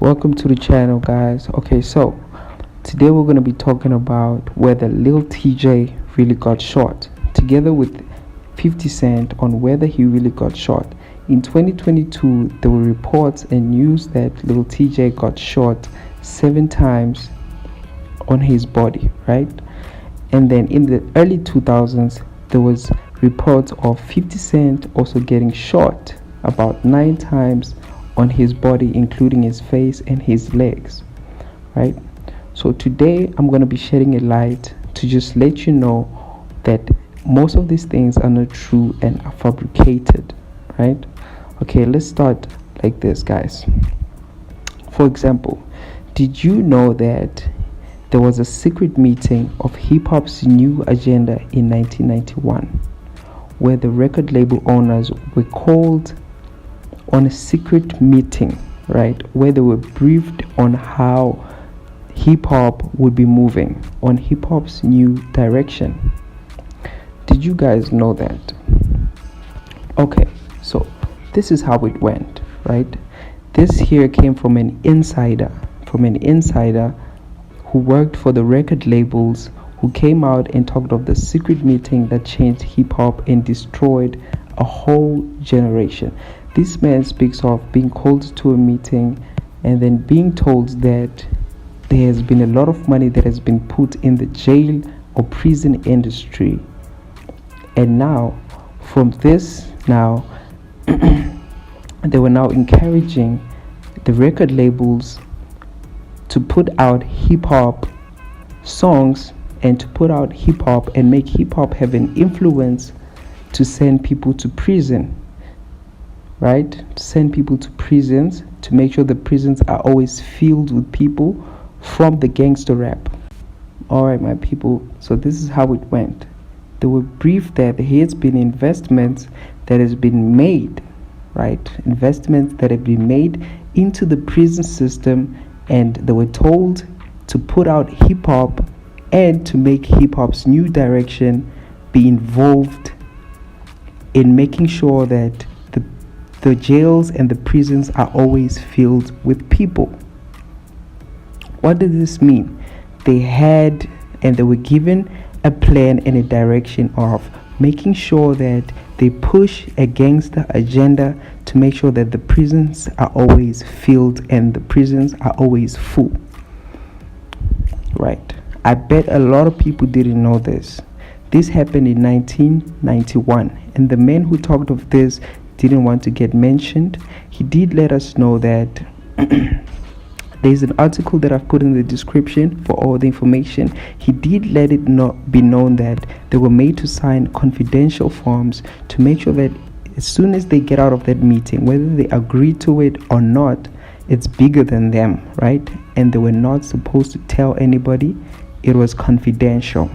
Welcome to the channel, guys. Okay, so today we're going to be talking about whether Lil Tjay really got shot, together with 50 Cent on whether he really got shot. In 2022, there were reports and news that Lil Tjay got shot 7 times on his body, right? And then in the early 2000s, there was reports of 50 Cent also getting shot about 9 times on his body, including his face and his legs, right? So today I'm going to be shedding a light to just let you know that most of these things are not true and are fabricated, right? Okay, let's start like this, guys. For example, did you know that there was a secret meeting of hip-hop's new agenda in 1991 where the record label owners were called on a secret meeting, right, where they were briefed on how hip-hop would be moving, on hip-hop's new direction? Did you guys know that? Okay, so this is how it went, right? This here came from an insider who worked for the record labels, who came out and talked of the secret meeting that changed hip-hop and destroyed a whole generation. This man speaks of being called to a meeting and then being told that there has been a lot of money that has been put in the jail or prison industry. And now, from this, they were now encouraging the record labels to put out hip-hop songs and to put out hip-hop and make hip-hop have an influence to send people to prison. Right? To send people to prisons, to make sure the prisons are always filled with people from the gangster rap. Alright, my people, so this is how it went. They were briefed that there has been investments that has been made, right? Investments that have been made into the prison system, and they were told to put out hip-hop and to make hip-hop's new direction be involved in making sure that the jails and the prisons are always filled with people. What does this mean? They had and they were given a plan and a direction of making sure that they push a gangster agenda to make sure that the prisons are always filled and the prisons are always full. Right. I bet a lot of people didn't know this. This happened in 1991, and the man who talked of this didn't want to get mentioned. He did let us know that there's an article that I've put in the description for all the information. He did let it not be known that they were made to sign confidential forms to make sure that as soon as they get out of that meeting, whether they agree to it or not, it's bigger than them, right? And they were not supposed to tell anybody. It was confidential.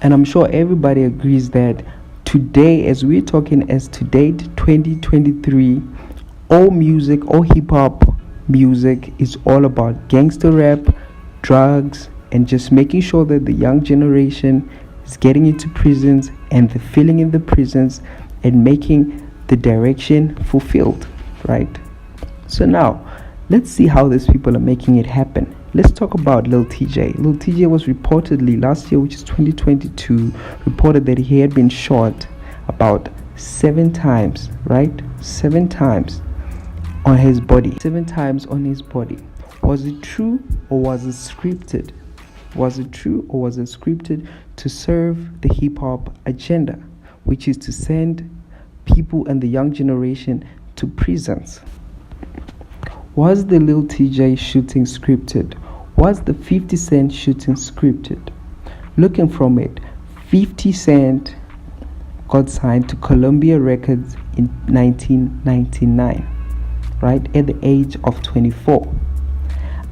And I'm sure everybody agrees that today, as we're talking as to date 2023, all music, all hip-hop music is all about gangster rap, drugs, and just making sure that the young generation is getting into prisons and the filling in the prisons and making the direction fulfilled, right? So now, let's see how these people are making it happen. Let's talk about Lil Tjay. Lil Tjay was reportedly last year, which is 2022, reported that he had been shot about 7 times, right? 7 times on his body. 7 times on his body. Was it true or was it scripted? Was it true or was it scripted to serve the hip-hop agenda, which is to send people and the young generation to prisons? Was the Lil Tjay shooting scripted? Was the 50 Cent shooting scripted? Looking from it, 50 Cent got signed to Columbia Records in 1999, right, at the age of 24.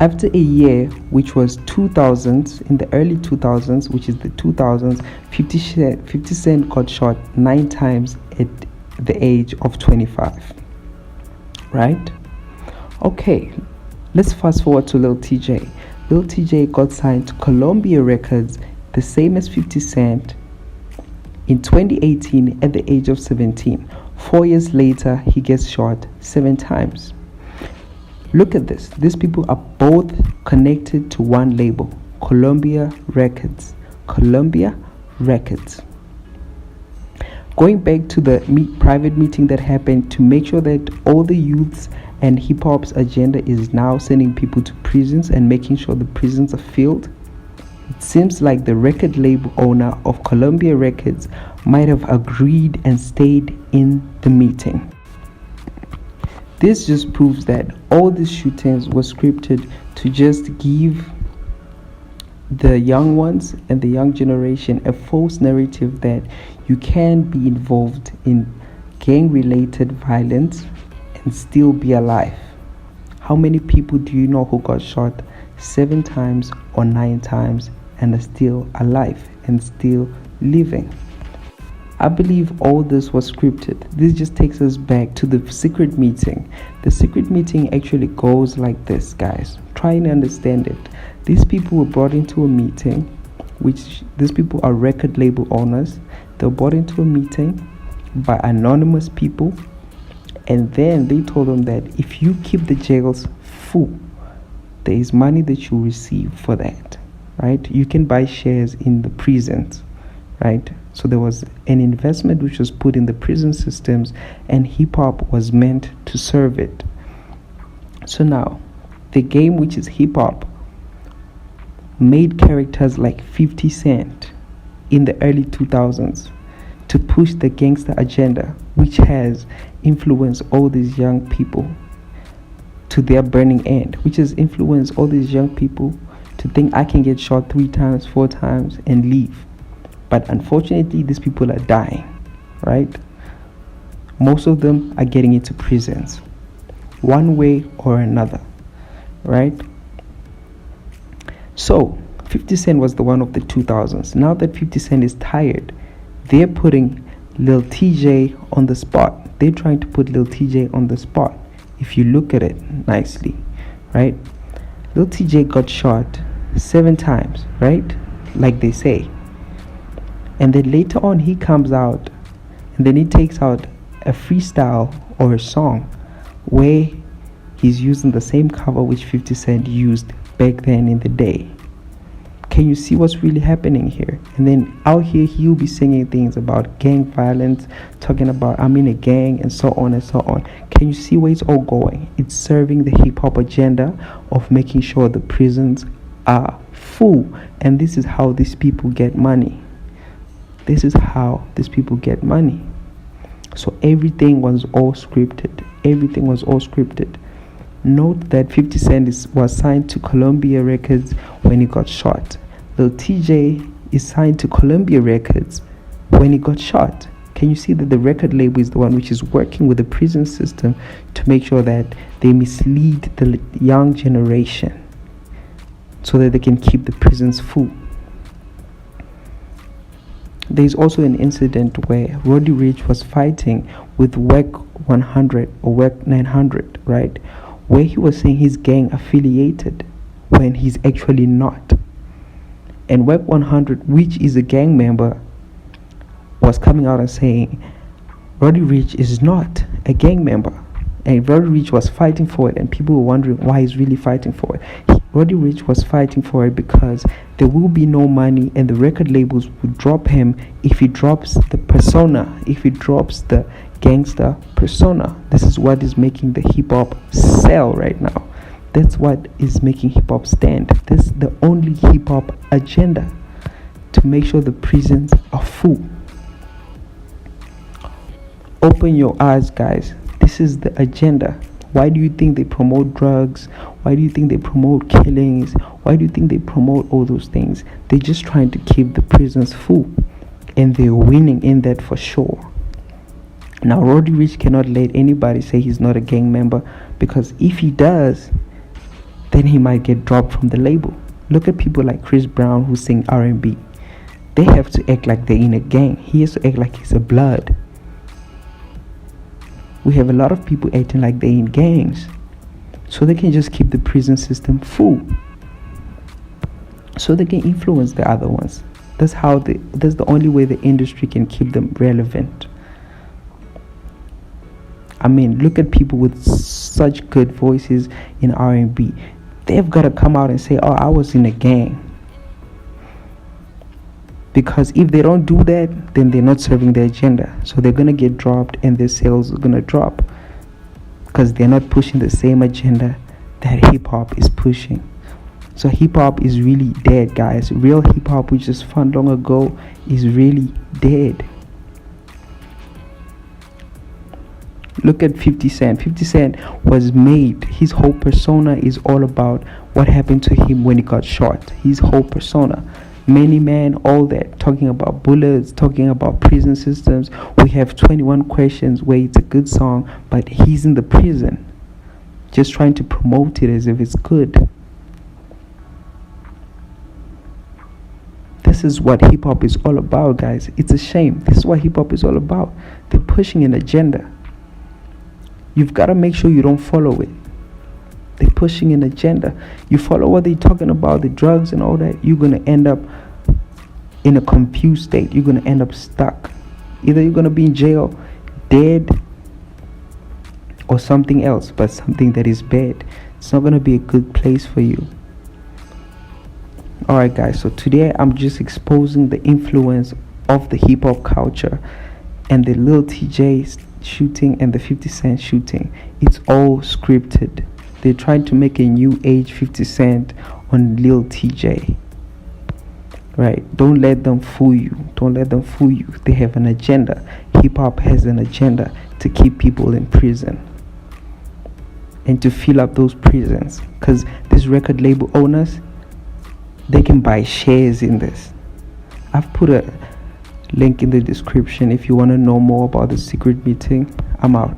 After a year, which was 2000s, in the early 2000s, which is the 2000s, 50 Cent got shot 9 times at the age of 25, right? Okay, let's fast forward to Lil Tjay. Lil Tjay got signed to Columbia Records, the same as 50 Cent, in 2018 at the age of 17. 4 years later, he gets shot 7 times. Look at this. These people are both connected to one label, Columbia Records. Columbia Records. Going back to the private meeting that happened to make sure that all the youths and hip hop's agenda is now sending people to prisons and making sure the prisons are filled. It seems like the record label owner of Columbia Records might have agreed and stayed in the meeting. This just proves that all these shootings were scripted to just give the young ones and the young generation a false narrative that you can be involved in gang-related violence and still be alive. How many people do you know who got shot 7 times or 9 times and are still alive and still living? I believe all this was scripted. This just takes us back to the secret meeting. The secret meeting actually goes like this, guys. Try and understand it. These people were brought into a meeting, which these people are record label owners. They were brought into a meeting by anonymous people, and then they told them that if you keep the jails full, there is money that you receive for that, right? You can buy shares in the prisons, right? So there was an investment which was put in the prison systems, and hip hop was meant to serve it. So now, the game, which is hip hop, made characters like 50 Cent in the early 2000s to push the gangster agenda, which has influenced all these young people to their burning end, which has influenced all these young people to think I can get shot 3 times, 4 times and leave. But unfortunately, these people are dying, right? Most of them are getting into prisons, one way or another, right? So 50 Cent was the one of the 2000s. Now that 50 Cent is tired, they're putting Lil Tjay on the spot. They're trying to put Lil Tjay on the spot. If you look at it nicely, right? Lil Tjay got shot 7 times, right? Like they say. And then later on he comes out and then he takes out a freestyle or a song where he's using the same cover which 50 Cent used back then in the day. Can you see what's really happening here? And then out here he'll be singing things about gang violence, talking about I'm in a gang and so on and so on. Can you see where it's all going? It's serving the hip-hop agenda of making sure the prisons are full. And this is how these people get money. This is how these people get money. So everything was all scripted. Everything was all scripted. Note that 50 Cent was signed to Columbia Records when he got shot. Lil Tjay is signed to Columbia Records when he got shot. Can you see that the record label is the one which is working with the prison system to make sure that they mislead the young generation so that they can keep the prisons full? There's also an incident where Roddy Ricch was fighting with WEC 100 or WEC 900, right? Where he was saying he's gang affiliated when he's actually not. And WEC 100, which is a gang member, was coming out and saying Roddy Ricch is not a gang member. And Roddy Ricch was fighting for it, and people were wondering why he's really fighting for it. Roddy Ricch was fighting for it because there will be no money, and the record labels would drop him if he drops the persona, if he drops the gangster persona. This is what is making the hip-hop sell right now. That's what is making hip-hop stand. This is the only hip-hop agenda, to make sure the prisons are full. Open your eyes, guys. This is the agenda. Why do you think they promote drugs? Why do you think they promote killings? Why do you think they promote all those things? They're just trying to keep the prisons full, and they're winning in that for sure. Now, Roddy Ricch cannot let anybody say he's not a gang member, because if he does, then he might get dropped from the label. Look at people like Chris Brown who sing R&B. They have to act like they're in a gang. He has to act like he's a blood. We have a lot of people acting like they're in gangs, so they can just keep the prison system full, so they can influence the other ones. That's the only way the industry can keep them relevant. I mean, look at people with such good voices in R&B. They've got to come out and say, oh, I was in a gang. Because if they don't do that, then they're not serving the agenda. So they're going to get dropped and their sales are going to drop. Because they're not pushing the same agenda that hip-hop is pushing. So hip-hop is really dead, guys. Real hip-hop, which was found long ago, is really dead. Look at 50 Cent. 50 Cent was made. His whole persona is all about what happened to him when he got shot. His whole persona. Many Man, all that. Talking about bullets, talking about prison systems. We have 21 Questions where it's a good song, but he's in the prison. Just trying to promote it as if it's good. This is what hip-hop is all about, guys. It's a shame. This is what hip-hop is all about. They're pushing an agenda. You've got to make sure you don't follow it. They're pushing an agenda. You follow what they're talking about, the drugs and all that, you're going to end up in a confused state. You're going to end up stuck. Either you're going to be in jail, dead, or something else, but something that is bad. It's not going to be a good place for you. Alright, guys, so today I'm just exposing the influence of the hip-hop culture and the Lil Tjay shooting and the 50 Cent shooting. It's all scripted. They're trying to make a new age 50 Cent on Lil Tjay. Right? Don't let them fool you. Don't let them fool you. They have an agenda. Hip-hop has an agenda to keep people in prison and to fill up those prisons, because these record label owners, they can buy shares in this. I've put a link in the description if you want to know more about the secret meeting. I'm out.